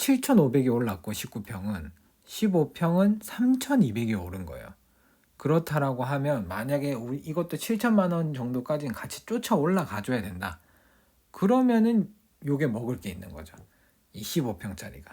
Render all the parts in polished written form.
7,500이 올랐고 19평은 15평은 3,200이 오른 거예요. 그렇다라고 하면 만약에 우리 이것도 7천만 원 정도까지는 같이 쫓아 올라가 줘야 된다. 그러면은 요게 먹을 게 있는 거죠. 이 15평짜리가.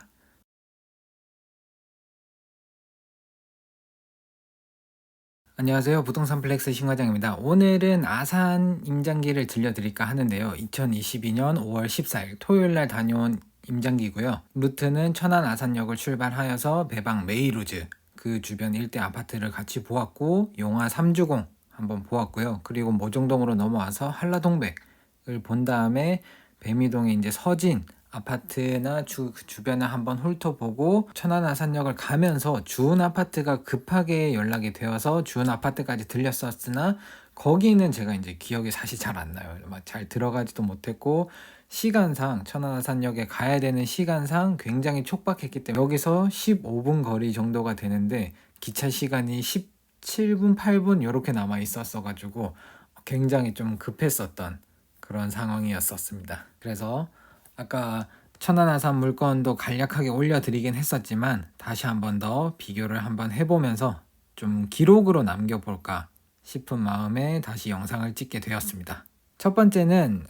안녕하세요. 부동산 플렉스 신과장입니다. 오늘은 아산 임장기를 들려드릴까 하는데요. 2022년 5월 14일 토요일 날 다녀온 임장기고요. 루트는 천안 아산역을 출발하여서 배방 메이루즈 그 주변 일대 아파트를 같이 보았고, 용화 3주공 한번 보았고요. 그리고 모종동으로 넘어와서 한라동백을 본 다음에 배미동에 이제 서진 아파트나 주변을 한번 훑어보고 천안 아산역을 가면서 주은 아파트가 급하게 연락이 되어서 주은 아파트까지 들렸었으나 거기는 제가 이제 기억이 사실 잘 안 나요. 막 잘 들어가지도 못했고, 시간상 천안 아산역에 가야 되는 시간상 굉장히 촉박했기 때문에 여기서 15분 거리 정도가 되는데 기차 시간이 17분 8분 이렇게 남아 있었어 가지고 굉장히 좀 급했었던 그런 상황이었었습니다. 그래서 아까 천안 아산 물건도 간략하게 올려드리긴 했었지만 다시 한번 더 비교를 한번 해보면서 좀 기록으로 남겨볼까 싶은 마음에 다시 영상을 찍게 되었습니다. 첫 번째는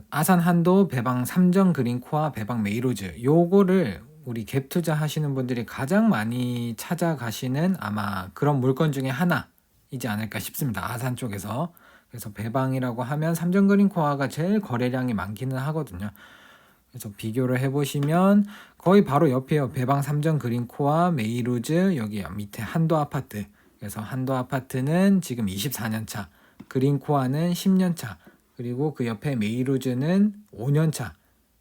아산 한도 배방 3정 그린코아 배방 메이로즈, 요거를 우리 갭 투자 하시는 분들이 가장 많이 찾아가시는 아마 그런 물건 중에 하나이지 않을까 싶습니다. 아산 쪽에서. 그래서 배방이라고 하면 3정 그린코아가 제일 거래량이 많기는 하거든요. 그래서 비교를 해보시면 거의 바로 옆에요. 배방 3정 그린코아 메이루즈, 여기 밑에 한도 아파트. 그래서 한도 아파트는 지금 24년차, 그린코아는 10년차, 그리고 그 옆에 메이루즈는 5년차.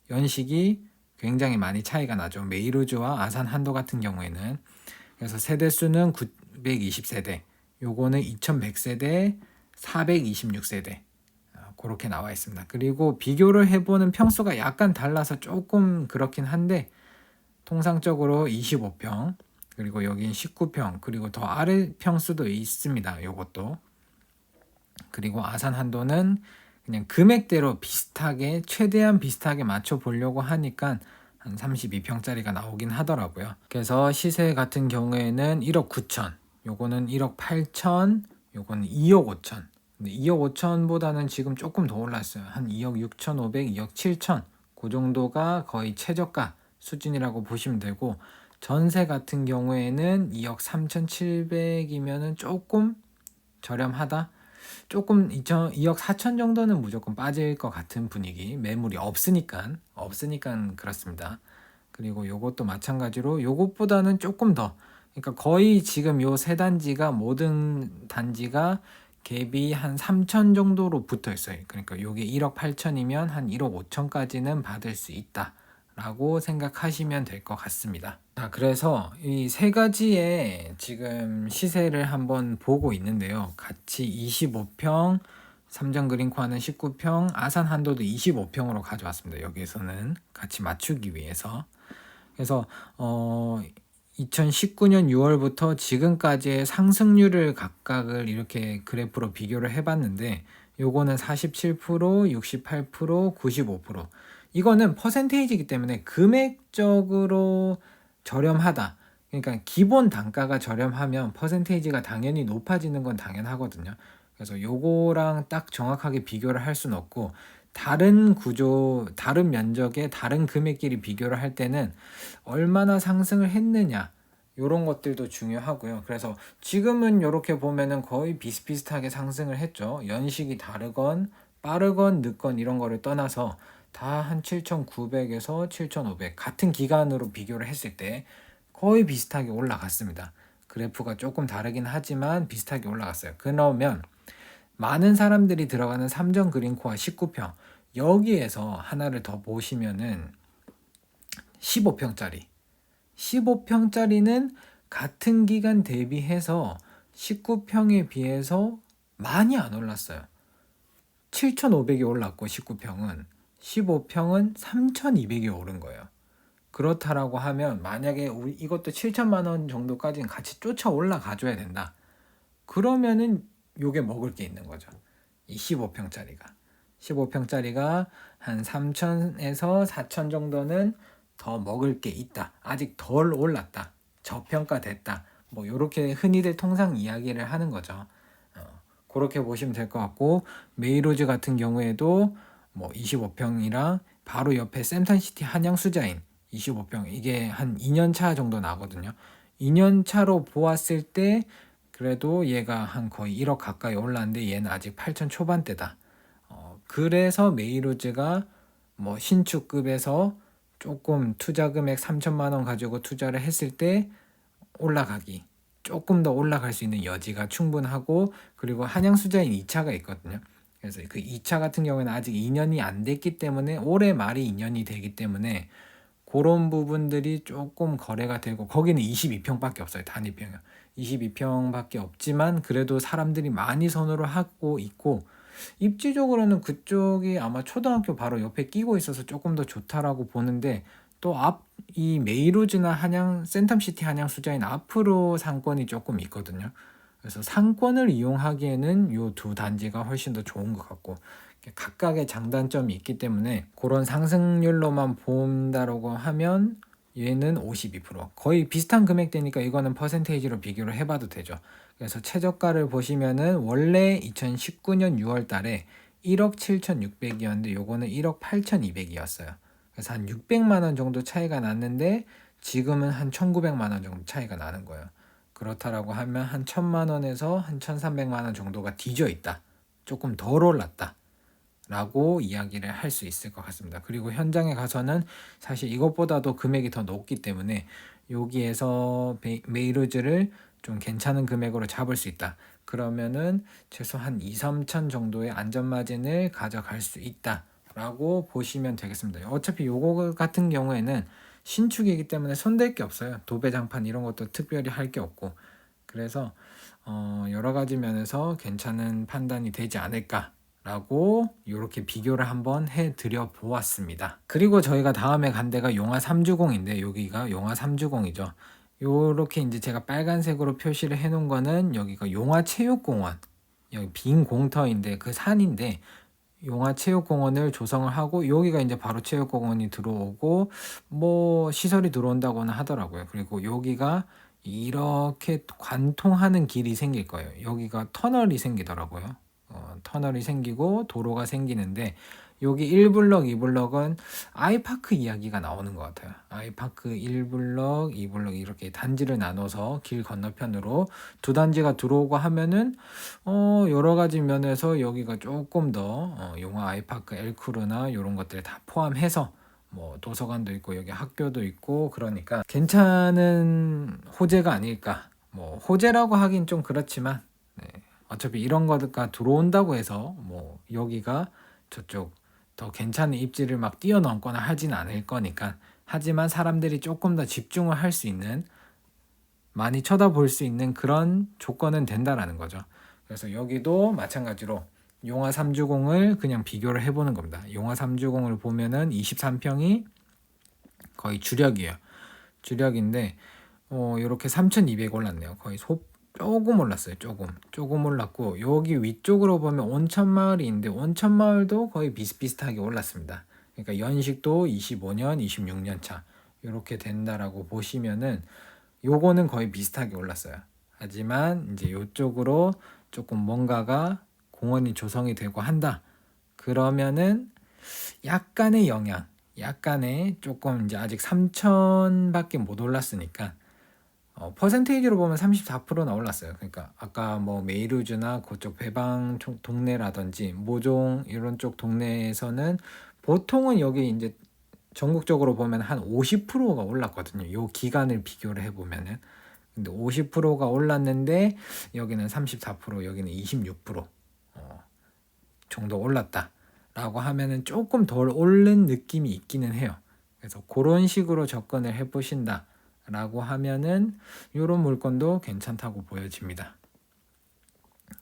연식이 굉장히 많이 차이가 나죠. 메이루즈와 아산 한도 같은 경우에는. 그래서 세대수는 920세대, 요거는 2100세대, 426세대. 그렇게 나와 있습니다. 그리고 비교를 해보는 평수가 약간 달라서 조금 그렇긴 한데, 통상적으로 25평, 그리고 여긴 19평, 그리고 더 아래 평수도 있습니다. 요것도. 그리고 아산 한도는 그냥 금액대로 비슷하게, 최대한 비슷하게 맞춰 보려고 하니까 한 32평짜리가 나오긴 하더라고요. 그래서 시세 같은 경우에는 1억 9천, 요거는 1억 8천, 요거는 2억 5천. 근데 2억 5천보다는 지금 조금 더 올랐어요. 한 2억 6천5백, 2억 7천, 그 정도가 거의 최저가 수준이라고 보시면 되고, 전세 같은 경우에는 2억 3천7백이면은 조금 저렴하다? 조금 2억 4천 정도는 무조건 빠질 것 같은 분위기. 매물이 없으니까 그렇습니다. 그리고 요것도 마찬가지로 요것보다는 조금 더, 그러니까 거의 지금 요 세 단지가, 모든 단지가 갭이 한 3천 정도로 붙어 있어요. 그러니까 요게 1억 8천이면 한 1억 5천까지는 받을 수 있다 라고 생각하시면 될 것 같습니다. 자, 그래서 이 세 가지의 지금 시세를 한번 보고 있는데요. 같이 25평, 삼정 그린코아는 19평, 아산 한도도 25평으로 가져왔습니다. 여기에서는 같이 맞추기 위해서. 그래서 2019년 6월부터 지금까지의 상승률을 각각을 이렇게 그래프로 비교를 해봤는데, 요거는 47%, 68%, 95%. 이거는 퍼센테이지이기 때문에 금액적으로 저렴하다. 그러니까 기본 단가가 저렴하면 퍼센테이지가 당연히 높아지는 건 당연하거든요. 그래서 요거랑 딱 정확하게 비교를 할 수는 없고, 다른 구조, 다른 면적의 다른 금액끼리 비교를 할 때는 얼마나 상승을 했느냐, 이런 것들도 중요하고요. 그래서 지금은 이렇게 보면은 거의 비슷비슷하게 상승을 했죠. 연식이 다르건 빠르건 늦건 이런 거를 떠나서 다 한 7,900에서 7,500 같은 기간으로 비교를 했을 때 거의 비슷하게 올라갔습니다. 그래프가 조금 다르긴 하지만 비슷하게 올라갔어요. 그러면 많은 사람들이 들어가는 삼정 그린코아 19평, 여기에서 하나를 더 보시면은 15평짜리 15평짜리는 같은 기간 대비해서 19평에 비해서 많이 안 올랐어요. 7,500이 올랐고 19평은, 15평은 3,200이 오른 거예요. 그렇다라고 하면 만약에 우리 이것도 7천만 원 정도까지는 같이 쫓아 올라가 줘야 된다. 그러면은 요게 먹을 게 있는 거죠. 이 15평짜리가 한 3천에서 4천 정도는 더 먹을 게 있다. 아직 덜 올랐다. 저평가됐다. 뭐 요렇게 흔히들 통상 이야기를 하는 거죠. 그렇게 보시면 될 것 같고, 메이로즈 같은 경우에도 뭐 25평이랑 바로 옆에 샘턴시티 한양수자인 25평, 이게 한 2년 차 정도 나거든요. 2년 차로 보았을 때 그래도 얘가 한 거의 1억 가까이 올랐는데 얘는 아직 8천 초반대다. 그래서 메이로즈가 뭐 신축급에서 조금 투자 금액 3천만 원 가지고 투자를 했을 때 올라가기, 조금 더 올라갈 수 있는 여지가 충분하고, 그리고 한양수자인 2차가 있거든요. 그래서 그 2차 같은 경우에는 아직 2년이 안 됐기 때문에, 올해 말이 2년이 되기 때문에 그런 부분들이 조금 거래가 되고, 거기는 22평밖에 없어요. 단위평이 22평밖에 없지만 그래도 사람들이 많이 선호를 하고 있고, 입지적으로는 그쪽이 아마 초등학교 바로 옆에 끼고 있어서 조금 더 좋다라고 보는데, 또 이 메이로즈나 한양 센텀시티 한양 수자인 앞으로 상권이 조금 있거든요. 그래서 상권을 이용하기에는 이 두 단지가 훨씬 더 좋은 것 같고, 각각의 장단점이 있기 때문에 그런 상승률로만 본다라고 하면 얘는 52%, 거의 비슷한 금액대니까 이거는 퍼센테이지로 비교를 해봐도 되죠. 그래서 최저가를 보시면은 원래 2019년 6월 달에 1억 7,600이었는데 요거는 1억 8,200이었어요. 그래서 한 600만 원 정도 차이가 났는데 지금은 한 1,900만 원 정도 차이가 나는 거예요. 그렇다라고 하면 한 1,000만 원에서 한 1,300만 원 정도가 뒤져 있다. 조금 덜 올랐다. 라고 이야기를 할 수 있을 것 같습니다. 그리고 현장에 가서는 사실 이것보다도 금액이 더 높기 때문에 여기에서 메이로즈를 좀 괜찮은 금액으로 잡을 수 있다. 그러면은 최소 한 2, 3천 정도의 안전마진을 가져갈 수 있다. 라고 보시면 되겠습니다. 어차피 요거 같은 경우에는 신축이기 때문에 손댈 게 없어요. 도배장판 이런 것도 특별히 할 게 없고. 그래서 여러 가지 면에서 괜찮은 판단이 되지 않을까 라고 이렇게 비교를 한번 해드려 보았습니다. 그리고 저희가 다음에 간 데가 용화 3주공인데, 여기가 용화 3주공이죠. 요렇게 이제 제가 빨간색으로 표시를 해 놓은 거는 여기가 용화체육공원, 여기 빈 공터인데 그 산인데, 용화체육공원을 조성을 하고 여기가 이제 바로 체육공원이 들어오고 뭐 시설이 들어온다고는 하더라고요. 그리고 여기가 이렇게 관통하는 길이 생길 거예요. 여기가 터널이 생기더라고요. 터널이 생기고 도로가 생기는데, 여기 1블럭, 2블럭은 아이파크 이야기가 나오는 것 같아요. 아이파크 1블럭, 2블럭 이렇게 단지를 나눠서 길 건너편으로 두 단지가 들어오고 하면은 여러 가지 면에서 여기가 조금 더 용화 아이파크 엘크루나 이런 것들 다 포함해서 뭐 도서관도 있고 여기 학교도 있고, 그러니까 괜찮은 호재가 아닐까. 뭐 호재라고 하긴 좀 그렇지만, 네. 어차피 이런 거가 들어온다고 해서 뭐 여기가 저쪽 더 괜찮은 입지를 막 뛰어넘거나 하진 않을 거니까, 하지만 사람들이 조금 더 집중을 할 수 있는, 많이 쳐다볼 수 있는 그런 조건은 된다라는 거죠. 그래서 여기도 마찬가지로 용화 3주공을 그냥 비교를 해보는 겁니다. 용화 3주공을 보면은 23평이 거의 주력이에요. 주력인데 이렇게 3,200 올랐네요. 거의 조금 올랐어요. 조금 올랐고, 여기 위쪽으로 보면 온천마을이 있는데 온천마을도 거의 비슷비슷하게 올랐습니다. 그러니까 연식도 25년, 26년 차 이렇게 된다라고 보시면은 요거는 거의 비슷하게 올랐어요. 하지만 이제 이쪽으로 조금 뭔가가 공원이 조성이 되고 한다. 그러면은 약간의 영향, 약간의 조금 이제 아직 3천밖에 못 올랐으니까 퍼센테이지로 보면 34%나 올랐어요. 그러니까 아까 뭐 메이루즈나 그쪽 배방 동네라든지 모종 이런 쪽 동네에서는 보통은 여기 이제 전국적으로 보면 한 50%가 올랐거든요. 요 기간을 비교를 해보면은. 근데 50%가 올랐는데 여기는 34%, 여기는 26% 정도 올랐다 라고 하면은 조금 덜 오른 느낌이 있기는 해요. 그래서 그런 식으로 접근을 해 보신다 라고 하면은 이런 물건도 괜찮다고 보여집니다.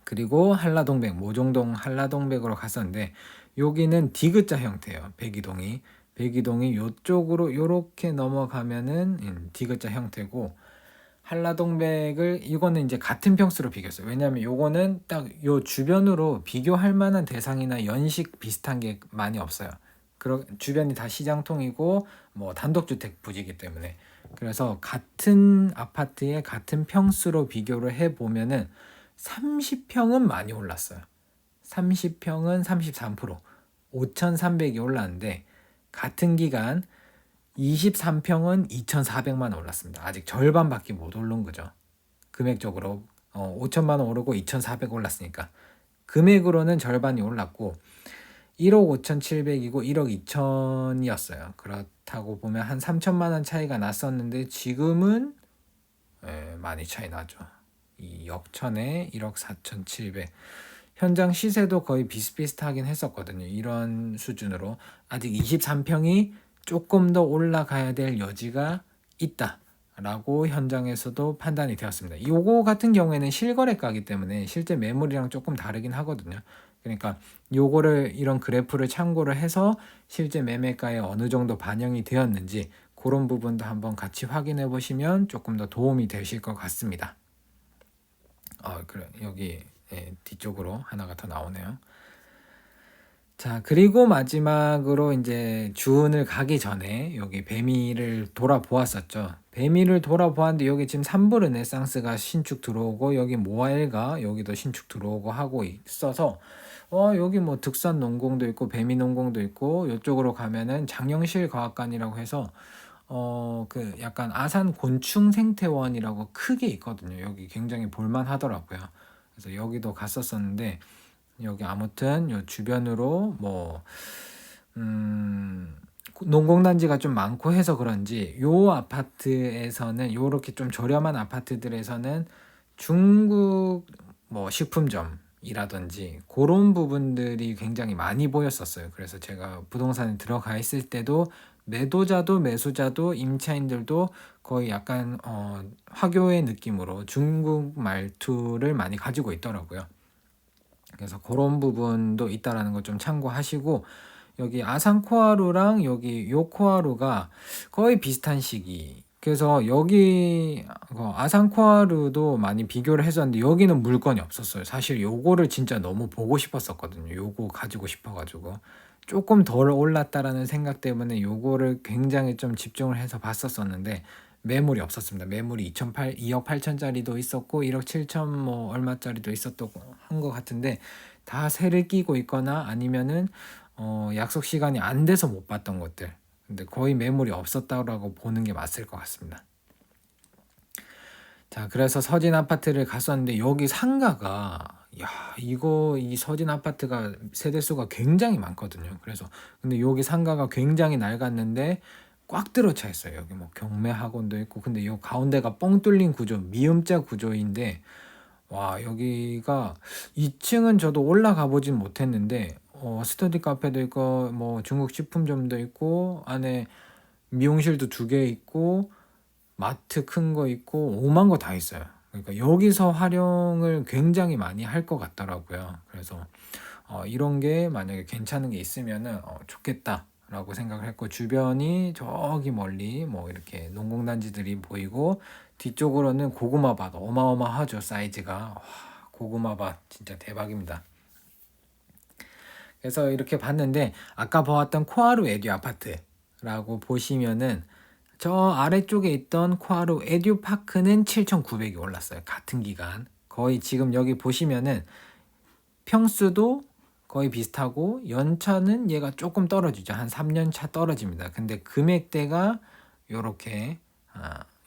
그리고 한라동백, 모종동 한라동백으로 갔었는데 여기는 디귿자 형태예요. 백이동이 요쪽으로 요렇게 넘어가면은 디귿자 형태고, 한라동백을 이거는 이제 같은 평수로 비교했어요. 왜냐하면 요거는 딱 요 주변으로 비교할 만한 대상이나 연식 비슷한 게 많이 없어요. 주변이 다 시장통이고 뭐 단독주택 부지이기 때문에. 그래서 같은 아파트에 같은 평수로 비교를 해 보면은 30평은 많이 올랐어요. 30평은 33%, 5,300이 올랐는데 같은 기간 23평은 2,400만 원 올랐습니다. 아직 절반밖에 못 오른 거죠. 금액적으로 5천만 원 오르고 2,400 올랐으니까 금액으로는 절반이 올랐고 1억 5,700이고 1억 2천이었어요. 그렇다고 보면 한 3천만 원 차이가 났었는데 지금은 많이 차이 나죠. 이 역천에 1억 4,700. 현장 시세도 거의 비슷비슷하긴 했었거든요. 이런 수준으로 아직 23평이 조금 더 올라가야 될 여지가 있다라고 현장에서도 판단이 되었습니다. 요거 같은 경우에는 실거래가이기 때문에 실제 매물이랑 조금 다르긴 하거든요. 그러니까 요거를 이런 그래프를 참고를 해서 실제 매매가에 어느 정도 반영이 되었는지 그런 부분도 한번 같이 확인해 보시면 조금 더 도움이 되실 것 같습니다. 그래 여기 뒤쪽으로 하나가 더 나오네요. 자, 그리고 마지막으로 이제 주운을 가기 전에 여기 배미를 돌아보았었죠. 배미를 돌아보았는데 여기 지금 3부 르네상스가 신축 들어오고 여기 모아일가 여기도 신축 들어오고 하고 있어서 여기 뭐 득산 농공도 있고 배미 농공도 있고 이쪽으로 가면은 장영실 과학관이라고 해서 그 약간 아산 곤충 생태원이라고 크게 있거든요. 여기 굉장히 볼만 하더라고요. 그래서 여기도 갔었었는데 여기 아무튼 요 주변으로 뭐 농공단지가 좀 많고 해서 그런지 요 아파트에서는 요렇게 좀 저렴한 아파트들에서는 중국 뭐 식품점이라든지 그런 부분들이 굉장히 많이 보였었어요. 그래서 제가 부동산에 들어가 있을 때도 매도자도 매수자도 임차인들도 거의 약간 화교의 느낌으로 중국 말투를 많이 가지고 있더라고요. 그래서 그런 부분도 있다라는 걸 좀 참고하시고 여기 아산 코하루랑 여기 요 코하루가 거의 비슷한 시기. 그래서 여기 아산 코하루도 많이 비교를 했었는데 여기는 물건이 없었어요. 사실 요거를 진짜 너무 보고 싶었었거든요. 요거 가지고 싶어가지고 조금 덜 올랐다라는 생각 때문에 요거를 굉장히 좀 집중을 해서 봤었었는데 매물이 없었습니다. 매물이 2억 8천짜리도 있었고 1억 7천 뭐 얼마짜리도 있었던 한 것 같은데 다 새를 끼고 있거나 아니면은 약속 시간이 안 돼서 못 봤던 것들. 근데 거의 매물이 없었다라고 보는 게 맞을 것 같습니다. 자, 그래서 서진 아파트를 갔었는데 여기 상가가 이 서진 아파트가 세대수가 굉장히 많거든요. 그래서 근데 여기 상가가 굉장히 낡았는데 꽉 들어차 있어요. 여기 뭐 경매 학원도 있고 근데 요 가운데가 뻥 뚫린 구조, 미음자 구조인데 와, 여기가 2층은 저도 올라가 보진 못했는데 스터디 카페도 있고 뭐 중국 식품점도 있고 안에 미용실도 2개 있고 마트 큰 거 있고 오만 거 다 있어요. 그러니까 여기서 활용을 굉장히 많이 할 것 같더라고요. 그래서 이런 게 만약에 괜찮은 게 있으면은 좋겠다라고 생각을 했고 주변이 저기 멀리 뭐 이렇게 농공단지들이 보이고 뒤쪽으로는 고구마밭 어마어마하죠. 사이즈가 고구마밭 진짜 대박입니다. 그래서 이렇게 봤는데 아까 보았던 코하루 에듀 아파트라고 보시면은 저 아래쪽에 있던 코하루 에듀 파크는 7,900이 올랐어요. 같은 기간. 거의 지금 여기 보시면은 평수도 거의 비슷하고 연차는 얘가 조금 떨어지죠. 한 3년 차 떨어집니다. 근데 금액대가 요렇게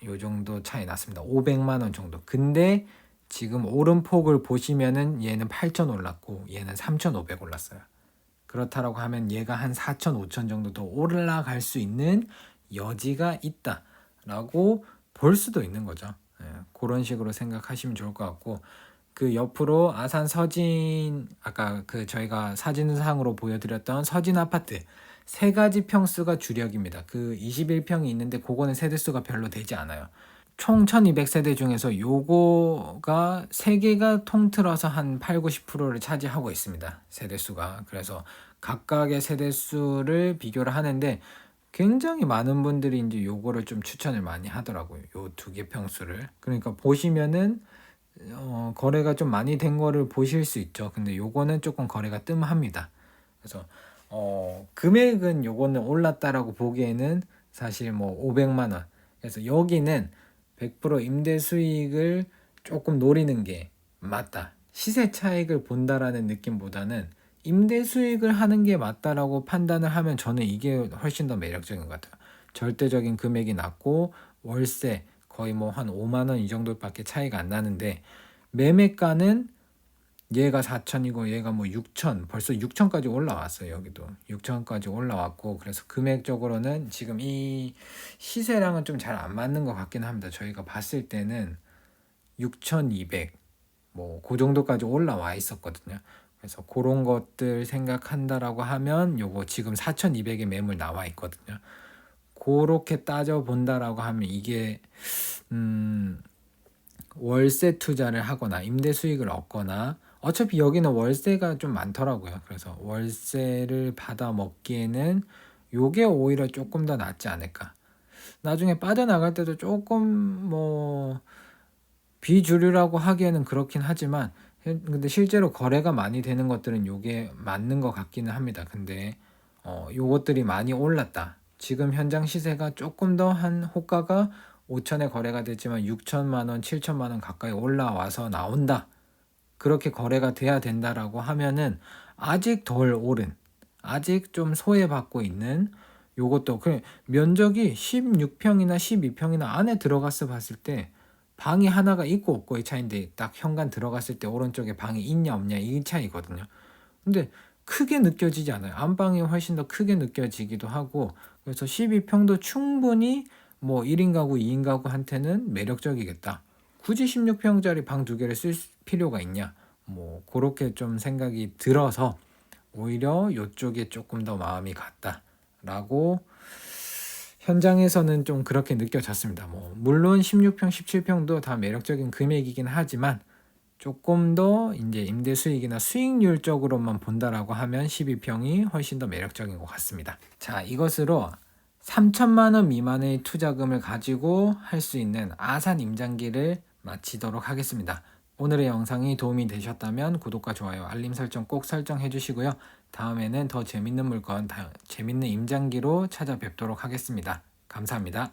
요 정도 차이 났습니다. 500만 원 정도. 근데 지금 오름폭을 보시면은 얘는 8천 올랐고 얘는 3,500 올랐어요. 그렇다라고 하면 얘가 한 4천, 5천 정도 더 올라갈 수 있는 여지가 있다라고 볼 수도 있는 거죠. 그런 식으로 생각하시면 좋을 것 같고 그 옆으로 아산 서진 아까 그 저희가 사진상으로 보여드렸던 서진 아파트 3가지 평수가 주력입니다. 그 21평이 있는데 그거는 세대수가 별로 되지 않아요. 총 1200세대 중에서 요거가 3개가 통틀어서 한 8, 90%를 차지하고 있습니다. 세대수가. 그래서 각각의 세대수를 비교를 하는데 굉장히 많은 분들이 이제 요거를 좀 추천을 많이 하더라고요. 요 2개 평수를. 그러니까 보시면은 거래가 좀 많이 된 거를 보실 수 있죠. 근데 요거는 조금 거래가 뜸합니다. 그래서 금액은 요거는 올랐다라고 보기에는 사실 뭐 500만 원. 그래서 여기는 100% 임대 수익을 조금 노리는 게 맞다. 시세 차익을 본다라는 느낌보다는 임대 수익을 하는 게 맞다라고 판단을 하면 저는 이게 훨씬 더 매력적인 것 같아요. 절대적인 금액이 낮고 월세 거의 뭐 한 5만 원 이 정도밖에 차이가 안 나는데, 매매가는 얘가 4천이고 얘가 뭐 6천, 벌써 6천까지 올라왔어요. 여기도 6천까지 올라왔고, 그래서 금액적으로는 지금 이 시세랑은 좀 잘 안 맞는 것 같긴 합니다. 저희가 봤을 때는 6,200 뭐 그 정도까지 올라와 있었거든요. 그래서 그런 것들 생각한다라고 하면 요거 지금 4,200의 매물 나와 있거든요. 그렇게 따져 본다라고 하면 이게 월세 투자를 하거나 임대 수익을 얻거나, 어차피 여기는 월세가 좀 많더라고요. 그래서 월세를 받아 먹기에는 요게 오히려 조금 더 낫지 않을까. 나중에 빠져나갈 때도 조금 뭐 비주류라고 하기에는 그렇긴 하지만, 근데 실제로 거래가 많이 되는 것들은 요게 맞는 것 같기는 합니다. 근데 요것들이 많이 올랐다. 지금 현장 시세가 조금 더 한 호가가 5천에 거래가 됐지만 6천만 원, 7천만 원 가까이 올라와서 나온다. 그렇게 거래가 돼야 된다라고 하면은 아직 덜 오른, 아직 좀 소외받고 있는, 요것도 그 면적이 16평이나 12평이나 안에 들어가서 봤을 때 방이 하나가 있고 없고의 차이인데, 딱 현관 들어갔을 때 오른쪽에 방이 있냐 없냐 이 차이거든요. 근데 크게 느껴지지 않아요. 안방이 훨씬 더 크게 느껴지기도 하고, 그래서 12평도 충분히 뭐 1인 가구, 2인 가구한테는 매력적이겠다. 굳이 16평짜리 방 두 개를 쓸 필요가 있냐? 뭐 그렇게 좀 생각이 들어서 오히려 이쪽에 조금 더 마음이 갔다라고 현장에서는 좀 그렇게 느껴졌습니다. 뭐 물론 16평, 17평도 다 매력적인 금액이긴 하지만 조금 더 이제 임대 수익이나 수익률적으로만 본다라고 하면 12평이 훨씬 더 매력적인 것 같습니다. 자, 이것으로 3천만 원 미만의 투자금을 가지고 할 수 있는 아산 임장기를 마치도록 하겠습니다. 오늘의 영상이 도움이 되셨다면 구독과 좋아요, 알림 설정 꼭 설정해 주시고요. 다음에는 더 재밌는 물건, 재밌는 임장기로 찾아뵙도록 하겠습니다. 감사합니다.